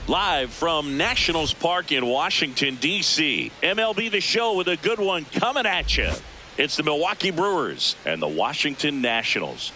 Live from Nationals Park in Washington, D.C. MLB The Show with a good one coming at you. It's the Milwaukee Brewers and the Washington Nationals.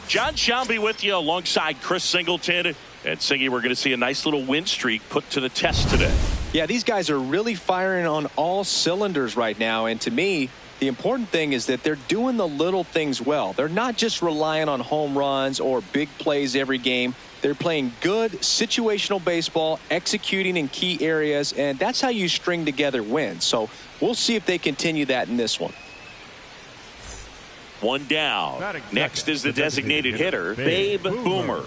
John Shelby with you alongside Chris Singleton. And Singy, we're going to see a nice little win streak put to the test today. Yeah, these guys are really firing on all cylinders right now. And to me, the important thing is that they're doing the little things well. They're not just relying on home runs or big plays every game. They're playing good situational baseball, executing in key areas, and that's how you string together wins. So we'll see if they continue that in this one. One down. Next is the designated hitter, Babe Boomer.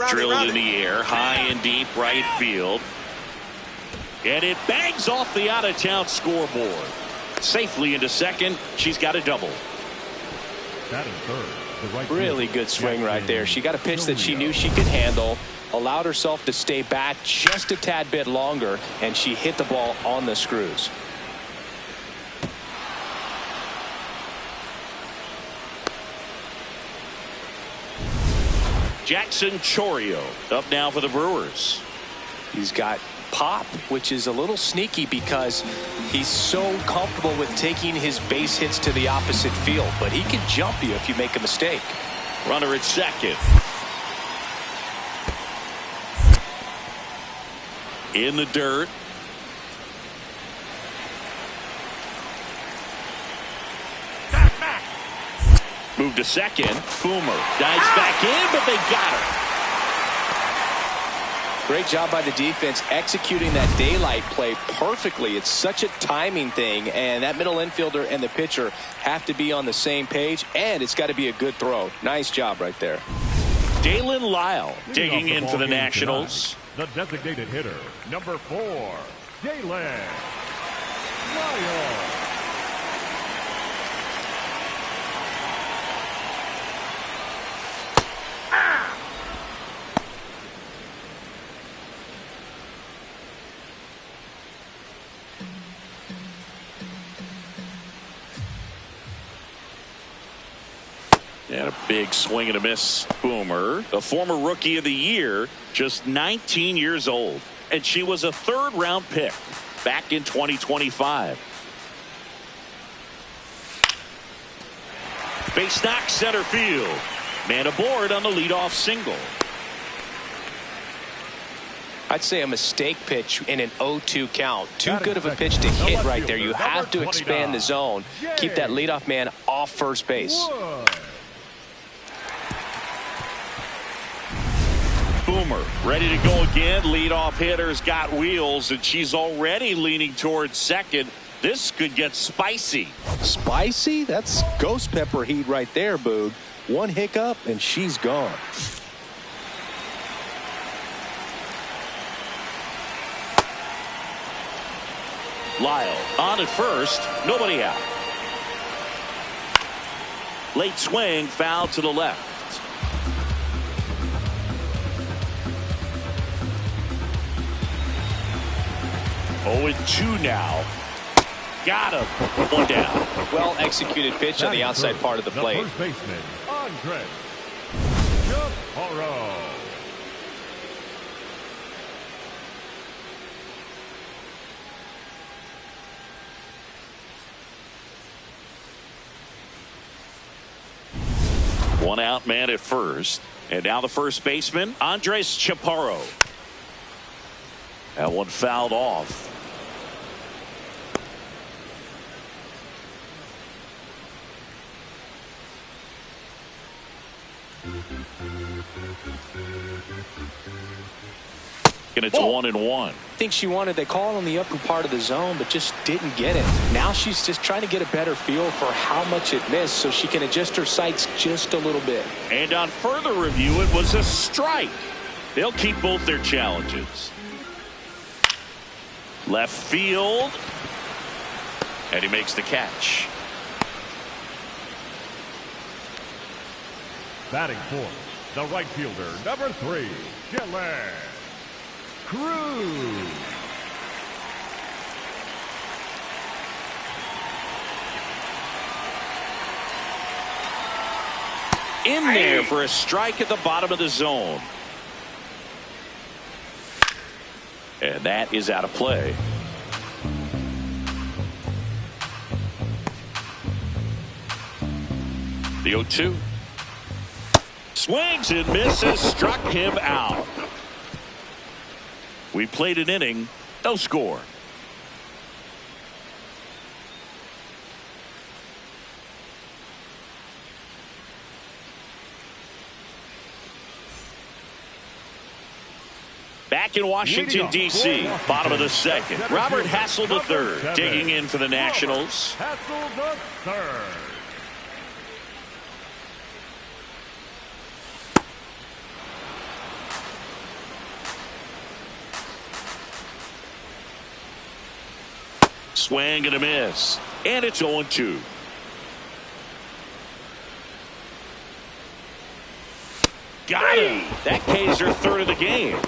Drilled in the air, high and deep right field. And it bangs off the out-of-town scoreboard. Safely into second. She's got a double. Really good swing right there. She got a pitch that she knew she could handle, allowed herself to stay back just a tad bit longer, and she hit the ball on the screws. Jackson Chourio up now for the Brewers. He's got pop, which is a little sneaky because he's so comfortable with taking his base hits to the opposite field, but he can jump you if you make a mistake. Runner at second. In the dirt. Move to second. Boomer dives back in, but they got her. Great job by the defense executing that daylight play perfectly. It's such a timing thing, and that middle infielder and the pitcher have to be on the same page, and it's got to be a good throw. Nice job right there. Dalen Lyle digging in for the Nationals. The designated hitter, number 4, Dalen Lyle. And a big swing and a miss. Boomer, a former Rookie of the Year, just 19 years old. And she was a third-round pick back in 2025. Base knock center field. Man aboard on the leadoff single. I'd say a mistake pitch in an 0-2 count. Too good of a pitch to hit right there. You have to expand the zone. Keep that leadoff man off first base. Boomer ready to go again. Leadoff hitter's got wheels, and she's already leaning towards second. This could get spicy. Spicy? That's ghost pepper heat right there, Boog. One hiccup, and she's gone. Lyle on at first. Nobody out. Late swing, foul to the left. 0-2 now. Got him. One down. Well executed pitch on the outside part of the plate. First baseman, Andre Chaparro. One out man at first. And now the first baseman, Andres Chaparro. That one fouled off. And it's 1-1. I think she wanted the call on the upper part of the zone, but just didn't get it. Now she's just trying to get a better feel for how much it missed so she can adjust her sights just a little bit. And on further review, it was a strike. They'll keep both their challenges. Left field. And he makes the catch. Batting fourth, the right fielder, number 3, Gillen Cruz. In there for a strike at the bottom of the zone. And that is out of play. The 0-2. Swings and misses, struck him out. We played an inning, no score. Back in Washington, D.C., bottom of the second. Robert Hassel III digging in for the Nationals. Hassel III. Swing and a miss. And it's 0-2. Got him. That K's her third of the game.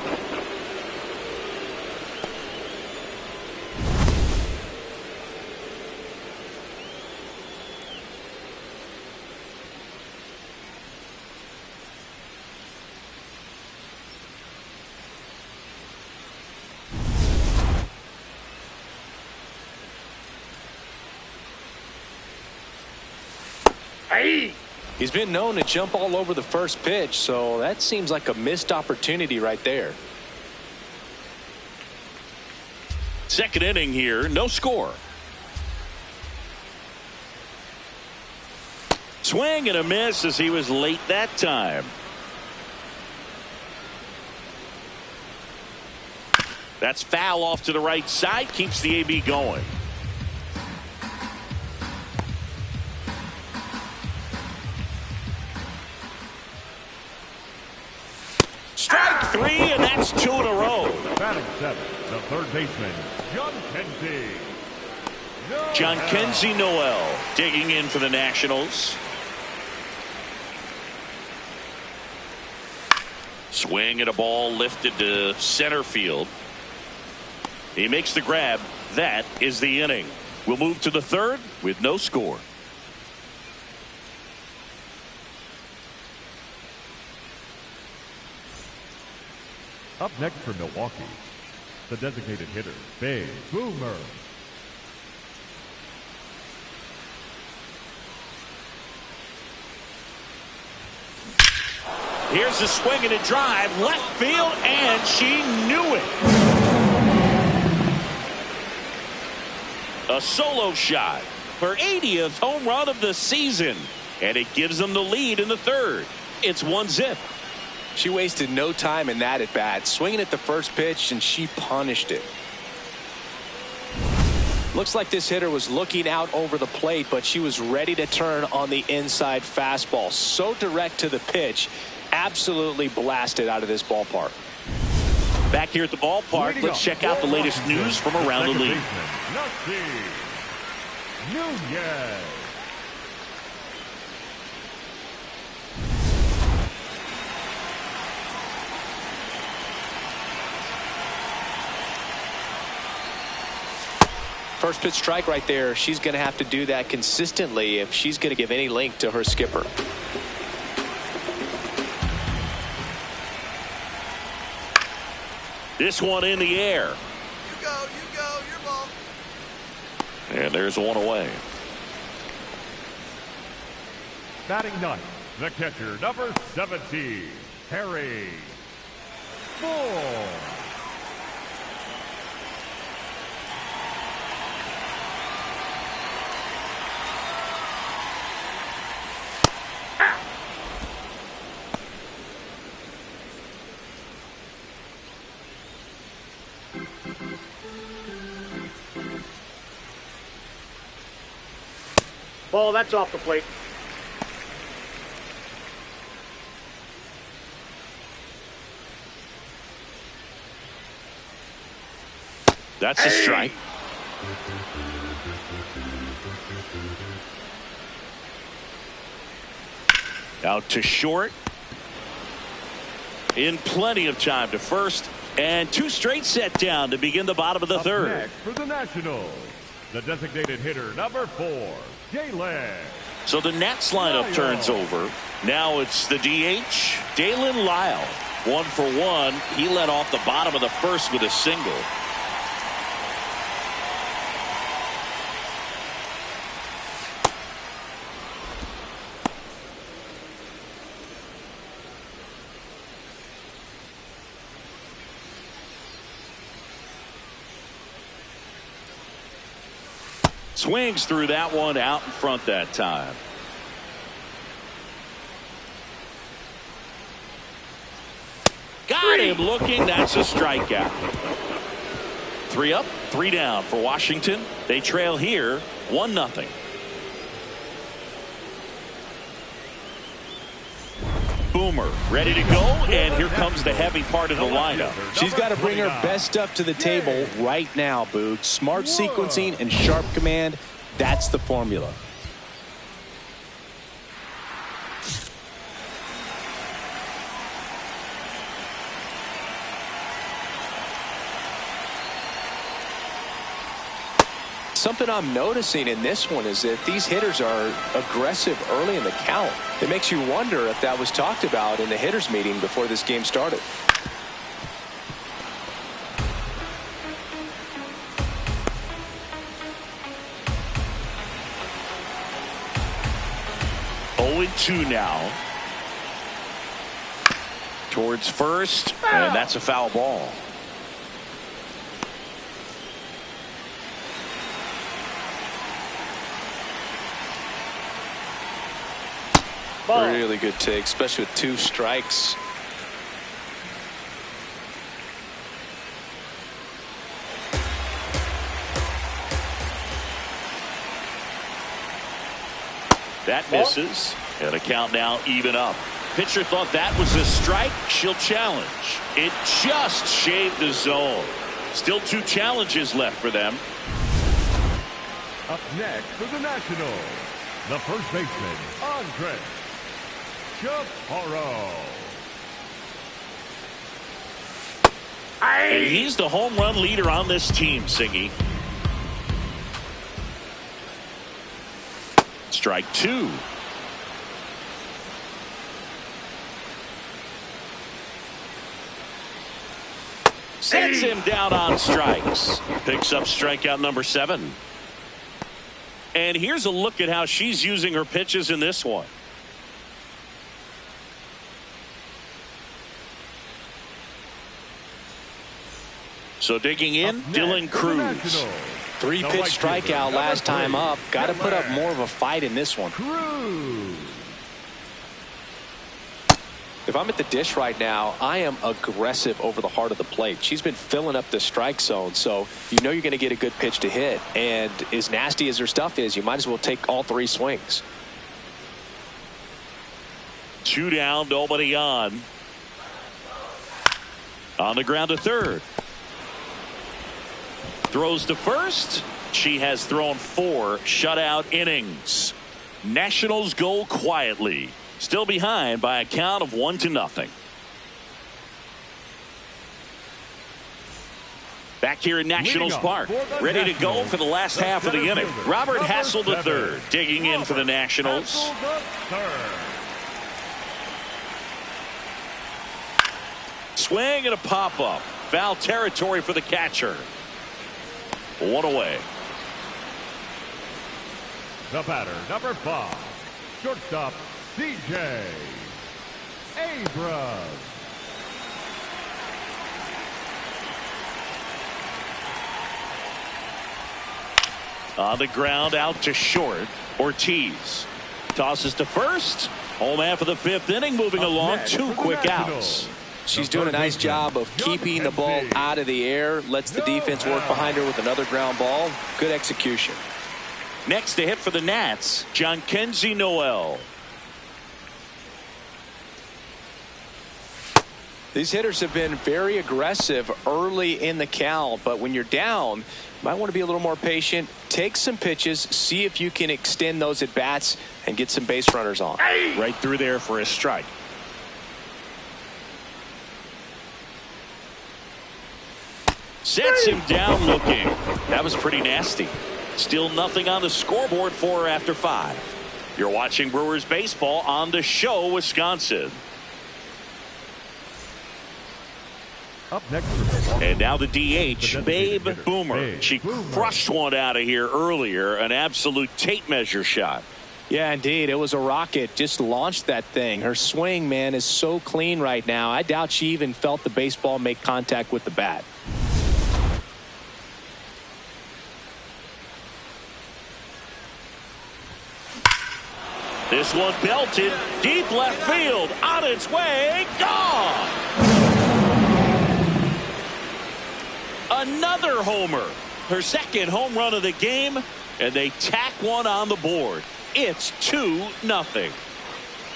He's been known to jump all over the first pitch, so that seems like a missed opportunity right there. Second inning here, no score. Swing and a miss as he was late that time. That's foul off to the right side, keeps the AB going. Strike three, and that's 2 in a row. Batting seventh, the third baseman, John Kenzie. John Kenzie Noel digging in for the Nationals. Swing and a ball lifted to center field. He makes the grab. That is the inning. We'll move to the third with no score. Up next for Milwaukee, the designated hitter, Babe Boomer. Here's a swing and a drive, left field, and she knew it. A solo shot, her 80th home run of the season, and it gives them the lead in the third. It's 1-0. She wasted no time in that at bat, swinging at the first pitch, and she punished it. Looks like this hitter was looking out over the plate, but she was ready to turn on the inside fastball. So direct to the pitch, absolutely blasted out of this ballpark. Back here at the ballpark, let's check out the latest news from around the league. First pitch strike right there. She's going to have to do that consistently if she's going to give any link to her skipper. This one in the air. You go, your ball. And there's one away. Batting ninth, the catcher, number 17, Harry Bull. Ball, that's off the plate. That's a strike. Out to short. In plenty of time to first. And 2 straight set down to begin the bottom of the third. Next for the Nationals, the designated hitter, number 4, Jalen So the Nats lineup turns over. Now it's the DH, Dalen Lyle. 1 for 1. He led off the bottom of the first with a single. Swings through that one out in front that time. Got him looking. That's a strikeout. 3 up, 3 down for Washington. They trail here 1-0. Boomer ready to go, and here comes the heavy part of the lineup. She's got to bring her best stuff to the table right now, Boog. Smart sequencing and sharp command. That's the formula. Something I'm noticing in this one is that these hitters are aggressive early in the count. It makes you wonder if that was talked about in the hitters meeting before this game started. Oh, 2 now. Towards first, and that's a foul ball. Really good take, especially with 2 strikes. That misses, and a count now even up. Pitcher thought that was a strike. She'll challenge. It just shaved the zone. Still 2 challenges left for them. Up next for the Nationals, the first baseman, Andre Chaparro. And he's the home run leader on this team, Singy. Strike 2. Sets him down on strikes. Picks up strikeout number 7. And here's a look at how she's using her pitches in this one. So digging in, Dylan Cruz. 3-pitch strikeout last time up. Got to put up more of a fight in this one. If I'm at the dish right now, I am aggressive over the heart of the plate. She's been filling up the strike zone, so you know you're going to get a good pitch to hit. And as nasty as her stuff is, you might as well take all 3 swings. 2 down, nobody on. On the ground to third. Throws to first. She has thrown 4 shutout innings. Nationals go quietly. Still behind by a count of 1-0. Back here in Nationals Park, ready to go for the last half of the inning. Robert Hassel III digging in for the Nationals. Swing and a pop-up. Foul territory for the catcher. 1 away. The batter, number 5, shortstop, DJ Abrams. On the ground, out to short. Ortiz tosses to first. Home half of the 5th inning, moving along. 2 quick outs. She's doing a nice job of keeping the ball out of the air. Lets the defense work behind her with another ground ball. Good execution. Next to hit for the Nats, Jhonkensy Noel. These hitters have been very aggressive early in the count, but when you're down, you might want to be a little more patient. Take some pitches, see if you can extend those at bats and get some base runners on. Right through there for a strike. Sets him down looking. That was pretty nasty. Still nothing on the scoreboard for her after 5. You're watching Brewers baseball on the show, Wisconsin. Up next for Milwaukee. And now the DH, The Babe designated hitter, Boomer. Babe She Boomer. crushed one out of here earlier. An absolute tape measure shot. Yeah, indeed. It was a rocket. Just launched that thing. Her swing, man, is so clean right now. I doubt she even felt the baseball make contact with the bat. This one belted deep left field. On its way. Gone. Another homer. Her second home run of the game. And they tack one on the board. It's 2-0.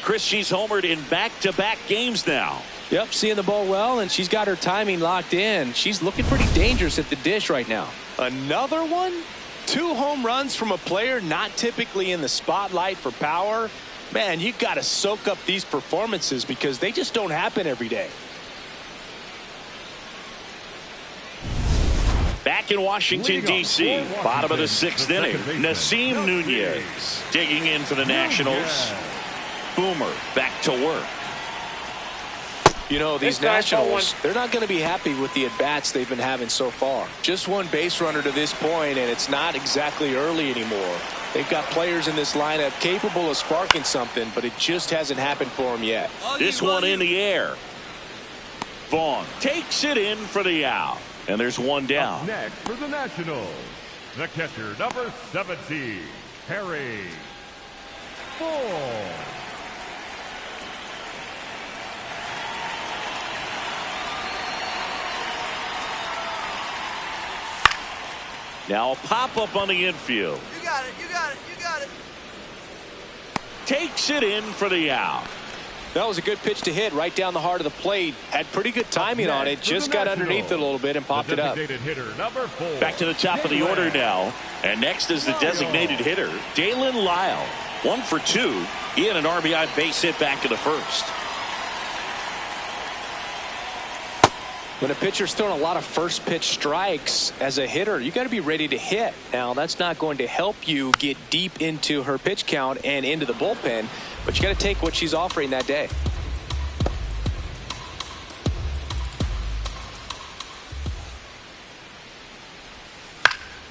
Chris, she's homered in back-to-back games now. Yep, seeing the ball well, and she's got her timing locked in. She's looking pretty dangerous at the dish right now. Another one? 2 home runs from a player not typically in the spotlight for power. Man, you got to soak up these performances because they just don't happen every day. Back in Washington, D.C., bottom of the 6th inning, Nasim Nunez digging in for the Nationals. Boomer back to work. You know, these Nationals, they're not going to be happy with the at-bats they've been having so far. Just one base runner to this point, and it's not exactly early anymore. They've got players in this lineup capable of sparking something, but it just hasn't happened for them yet. This one in the air. Vaughn takes it in for the out. And there's one down. Up next for the Nationals, the catcher, number 17, Harry Full. Now a pop-up on the infield. You got it. You got it. You got it. Takes it in for the out. That was a good pitch to hit right down the heart of the plate. Had pretty good timing on it. Just got underneath it a little bit and popped it up. Hitter, number 4. Back to the top of the order now. And next is the designated hitter, Dalen Lyle. 1 for 2. He had an RBI base hit back to the first. When a pitcher's throwing a lot of first pitch strikes as a hitter, you got to be ready to hit. Now, that's not going to help you get deep into her pitch count and into the bullpen, but you got to take what she's offering that day.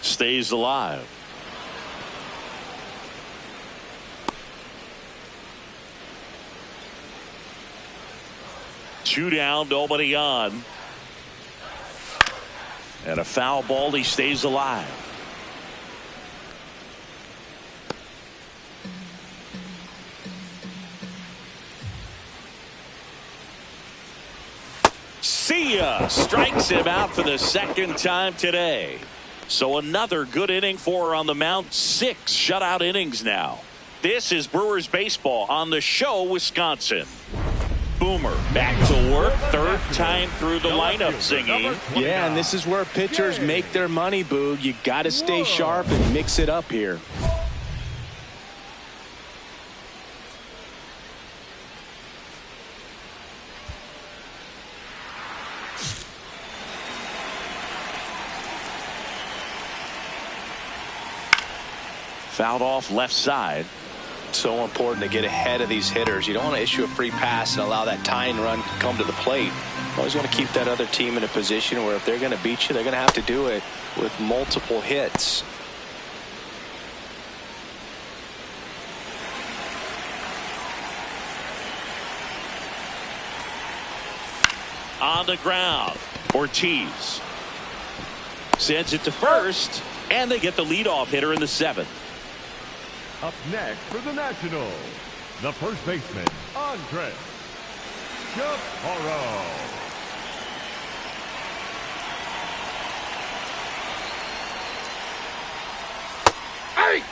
Stays alive. Two down, nobody on. And a foul ball, he stays alive. See ya! Strikes him out for the second time today. So another good inning for her on the mound. 6 shutout innings now. This is Brewers baseball on the show, Wisconsin. Boomer back to work, third time through the lineup singing. Yeah, and this is where pitchers make their money, Boog. You got to stay sharp and mix it up here. Fouled off left side. So important to get ahead of these hitters. You don't want to issue a free pass and allow that tying run to come to the plate. You always want to keep that other team in a position where if they're going to beat you, they're going to have to do it with multiple hits. On the ground, Ortiz sends it to first, and they get the leadoff hitter in the 7th. Up next for the Nationals, the first baseman, Andres Chaparro. Hey!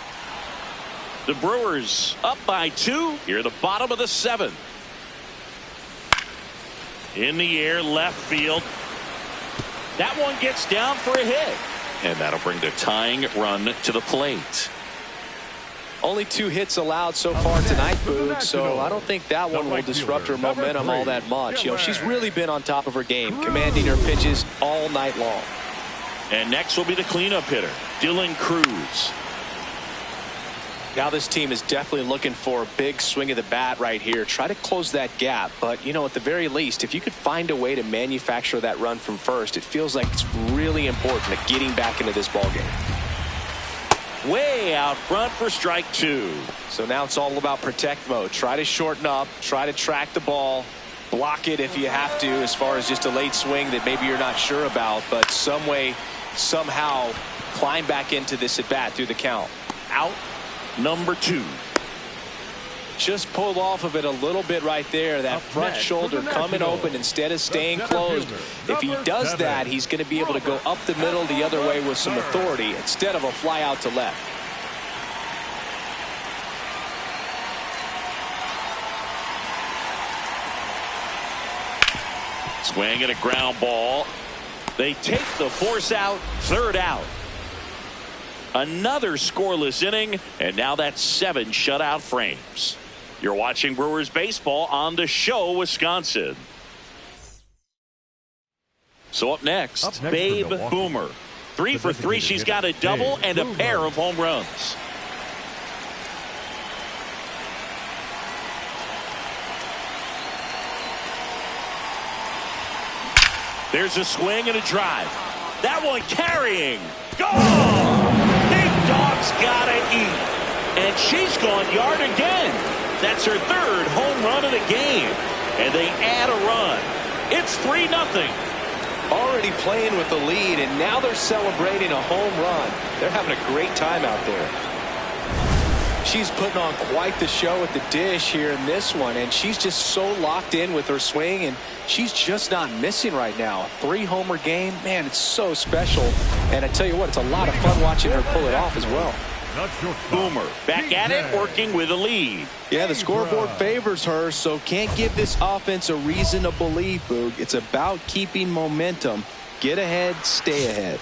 The Brewers up by 2 here at the bottom of the 7th. In the air, left field. That one gets down for a hit. And that'll bring the tying run to the plate. Only 2 hits allowed so far tonight, Boog, so I don't think that one will disrupt her momentum all that much. You know, she's really been on top of her game, commanding her pitches all night long. And next will be the cleanup hitter, Dylan Cruz. Now this team is definitely looking for a big swing of the bat right here. Try to close that gap. But, you know, at the very least, if you could find a way to manufacture that run from first, it feels like it's really important to getting back into this ball game. Way out front for strike 2. So now it's all about protect mode. Try to shorten up. Try to track the ball. Block it if you have to, as far as just a late swing that maybe you're not sure about. But some way, somehow, climb back into this at bat through the count. Out number 2. Just pulled off of it a little bit right there. That front shoulder coming open instead of staying closed. If he does that, he's going to be able to go up the middle the other way with some authority instead of a fly out to left. Swing and a ground ball. They take the force out. Third out. Another scoreless inning, and now that's 7 shutout frames. You're watching Brewers baseball on the show, Wisconsin. So up next Babe Boomer. 3 for 3. She's got a double and a pair of home runs. There's a swing and a drive. That one carrying. Go! Dog's gotta eat, and she's gone yard again. That's her 3rd home run of the game, and they add a run. It's 3-0. Already playing with the lead, and now they're celebrating a home run. They're having a great time out there. She's putting on quite the show at the dish here in this one, and she's just so locked in with her swing, and she's just not missing right now. A 3-homer game, man, it's so special. And I tell you what, it's a lot of fun watching her pull it off as well. Boomer back at it, working with a lead. Yeah, the scoreboard favors her, so can't give this offense a reason to believe, Boog. It's about keeping momentum. Get ahead, stay ahead.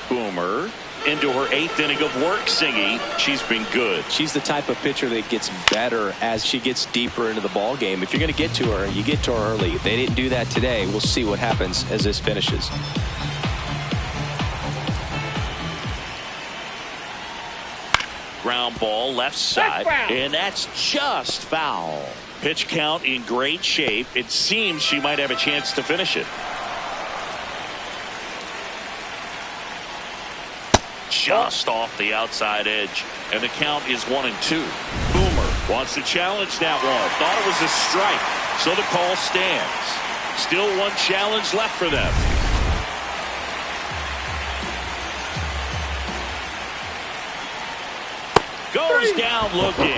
Boomer into her 8th inning of work, Singy. She's been good. She's the type of pitcher that gets better as she gets deeper into the ball game. If you're going to get to her, you get to her early. They didn't do that today. We'll see what happens as this finishes. Ground ball left side, and that's just foul. Pitch count in great shape. It seems she might have a chance to finish it. Just off the outside edge, and the count is 1-2. Boomer wants to challenge that one. Thought it was a strike, so the call stands. Still one challenge left for them. Goes down looking.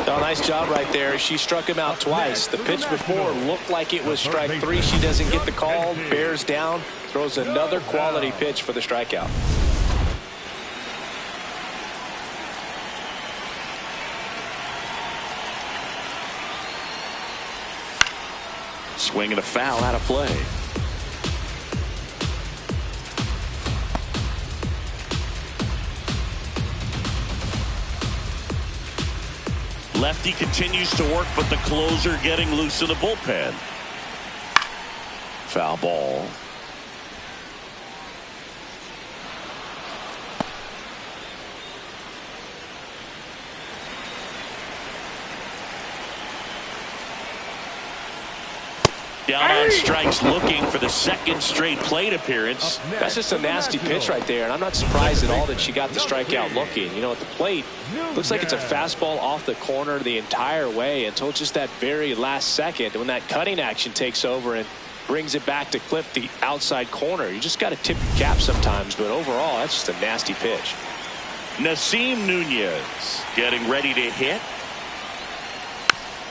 Oh, nice job right there. She struck him out twice. The pitch before looked like it was strike 3. She doesn't get the call. Bears down. Throws another quality pitch for the strikeout. Swing and a foul out of play. Lefty continues to work, but the closer getting loose in the bullpen. Foul ball. Down on strikes, looking for the 2nd straight plate appearance. That's just a nasty pitch right there, and I'm not surprised at all that she got the strikeout looking. You know, at the plate, looks like it's a fastball off the corner the entire way until just that very last second when that cutting action takes over and brings it back to clip the outside corner. You just got to tip your cap sometimes, but overall, that's just a nasty pitch. Nasim Nunez getting ready to hit.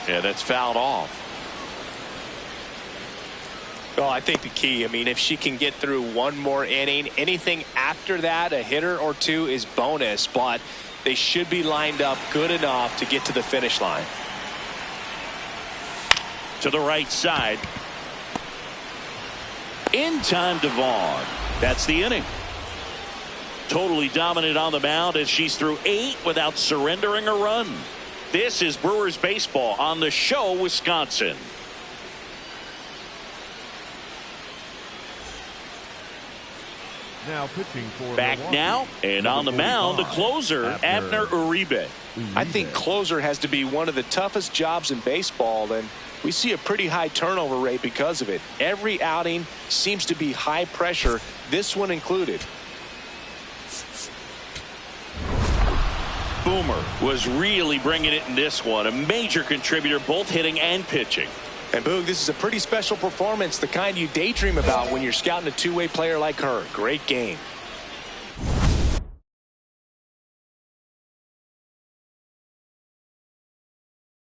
Yeah, that's fouled off. Well, I think the key, I mean, if she can get through one more inning, anything after that, a hitter or two is bonus, but they should be lined up good enough to get to the finish line. To the right side. In time to Vaughn. That's the inning. Totally dominant on the mound as she's through 8 without surrendering a run. This is Brewers baseball on the show, Wisconsin. Now pitching for Back Milwaukee, now, and on the mound, the closer, Abner Uribe. I think closer has to be one of the toughest jobs in baseball, and we see a pretty high turnover rate because of it. Every outing seems to be high pressure, this one included. Boomer was really bringing it in this one. A major contributor, both hitting and pitching. And Boog, this is a pretty special performance, the kind you daydream about when you're scouting a two-way player like her. Great game.